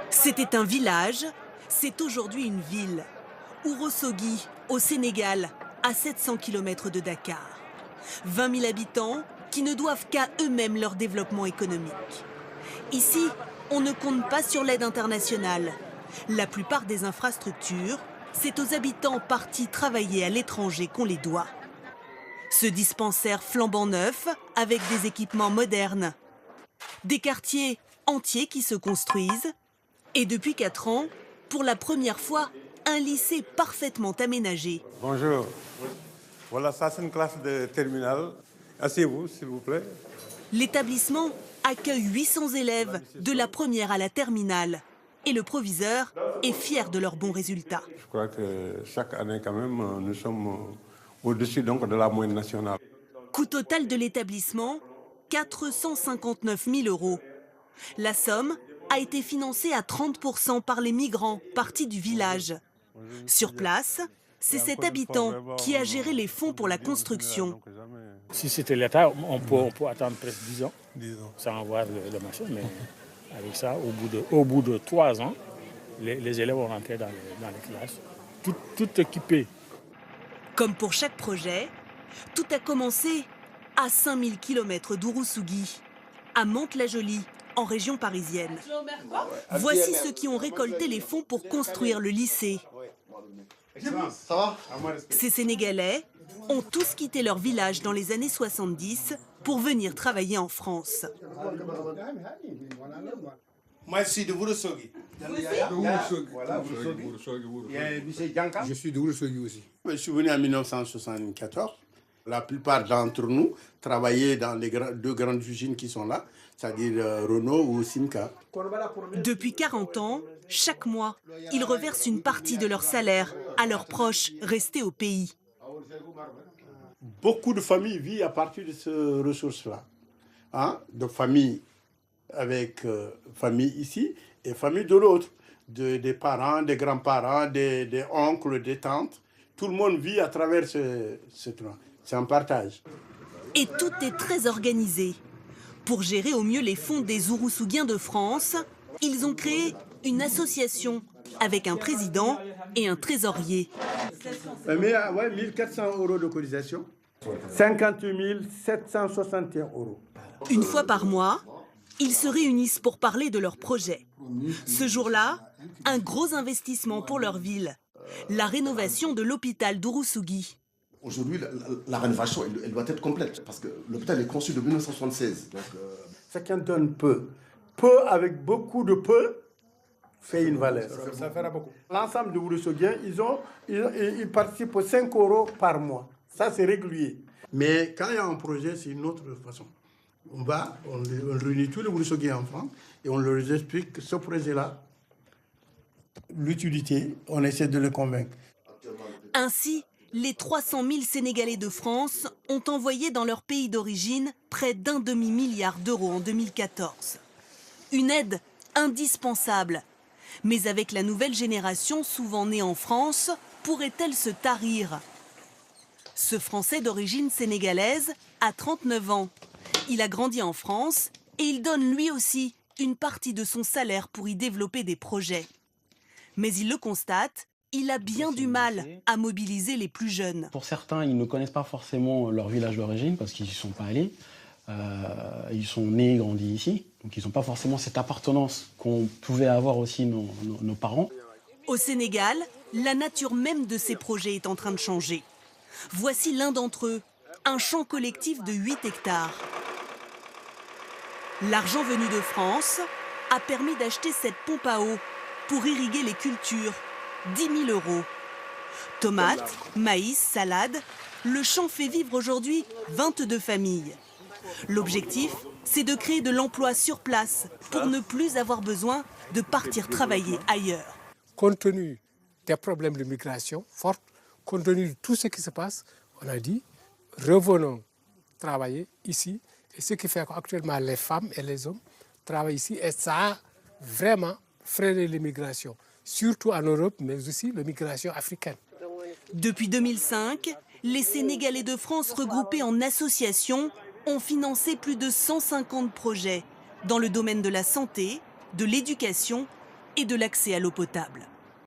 C'était un village, c'est aujourd'hui une ville. Ourossogui, au Sénégal, à 700 km de Dakar. 20 000 habitants qui ne doivent qu'à eux-mêmes leur développement économique. Ici, on ne compte pas sur l'aide internationale. La plupart des infrastructures, c'est aux habitants partis travailler à l'étranger qu'on les doit. Ce dispensaire flambant neuf, avec des équipements modernes. Des quartiers entiers qui se construisent. Et depuis 4 ans, pour la première fois, un lycée parfaitement aménagé. Bonjour. Voilà, ça c'est une classe de terminale. Asseyez-vous, s'il vous plaît. L'établissement accueille 800 élèves de la première à la terminale. Et le proviseur est fier de leurs bons résultats. Je crois que chaque année, quand même, nous sommes au-dessus donc de la moyenne nationale. Coût total de l'établissement, 459 000 €. La somme a été financée à 30% par les migrants partis du village. Sur place, c'est cet habitant qui a géré les fonds pour la construction. Si c'était l'État, on peut attendre presque 10 ans sans avoir le machin. Mais avec ça, au bout de 3 ans, les élèves vont rentrer dans les classes, tout équipés. Comme pour chaque projet, tout a commencé à 5000 km d'Ourossogui, à Mantes-la-Jolie, en région parisienne. Voici ceux qui ont récolté les fonds pour construire le lycée. Ces Sénégalais ont tous quitté leur village dans les années 70 pour venir travailler en France. Moi, je suis de Ourossogui. Je suis de Ourossogui aussi. Je suis venu en 1974. La plupart d'entre nous travaillaient dans les deux grandes usines qui sont là, c'est-à-dire Renault ou Simca. Depuis 40 ans, chaque mois, ils reversent une partie de leur salaire à leurs proches restés au pays. Beaucoup de familles vivent à partir de ces ressources-là. De familles avec famille ici et famille de l'autre. Des parents, des grands-parents, des oncles, des tantes. Tout le monde vit à travers ce truc. C'est un partage. Et tout est très organisé. Pour gérer au mieux les fonds des Ouroussouguiens de France, ils ont créé une association avec un président et un trésorier. Mais 1400 € de cotisation, 58 761 €. Une fois par mois, ils se réunissent pour parler de leur projet. Ce jour-là, un gros investissement pour leur ville, la rénovation de l'hôpital d'Ourossogui. Aujourd'hui, la rénovation, elle doit être complète, parce que l'hôpital est conçu de 1976. Donc, Chacun donne peu. Peu avec beaucoup de peu fait une valeur. Ça fera beaucoup. L'ensemble de Ourossogien, ils participent aux 5 € par mois. Ça, c'est régulier. Mais quand il y a un projet, c'est une autre façon. On réunit tous les Ourossogien en France et on leur explique que ce projet-là, l'utilité, on essaie de les convaincre. Ainsi, les 300 000 Sénégalais de France ont envoyé dans leur pays d'origine près d'1 demi-milliard d'euros en 2014. Une aide indispensable. Mais avec la nouvelle génération, souvent née en France, pourrait-elle se tarir? Ce Français d'origine sénégalaise a 39 ans. Il a grandi en France et il donne lui aussi une partie de son salaire pour y développer des projets. Mais il le constate, il a bien du mal à mobiliser les plus jeunes. Pour certains, ils ne connaissent pas forcément leur village d'origine parce qu'ils n'y sont pas allés. Ils sont nés et grandis ici, donc ils n'ont pas forcément cette appartenance qu'on pouvait avoir aussi nos parents. Au Sénégal, la nature même de ces projets est en train de changer. Voici l'un d'entre eux, un champ collectif de 8 hectares. L'argent venu de France a permis d'acheter cette pompe à eau pour irriguer les cultures. 10 000 €. Tomates, maïs, salade, le champ fait vivre aujourd'hui 22 familles. L'objectif, c'est de créer de l'emploi sur place pour ne plus avoir besoin de partir travailler ailleurs. Compte tenu des problèmes de migration forte, compte tenu de tout ce qui se passe, on a dit revenons travailler ici. Et ce qui fait qu'actuellement les femmes et les hommes travaillent ici et ça a vraiment freiné l'immigration. Surtout en Europe, mais aussi l'immigration africaine. Depuis 2005, les Sénégalais de France regroupés en associations ont financé plus de 150 projets dans le domaine de la santé, de l'éducation et de l'accès à l'eau potable.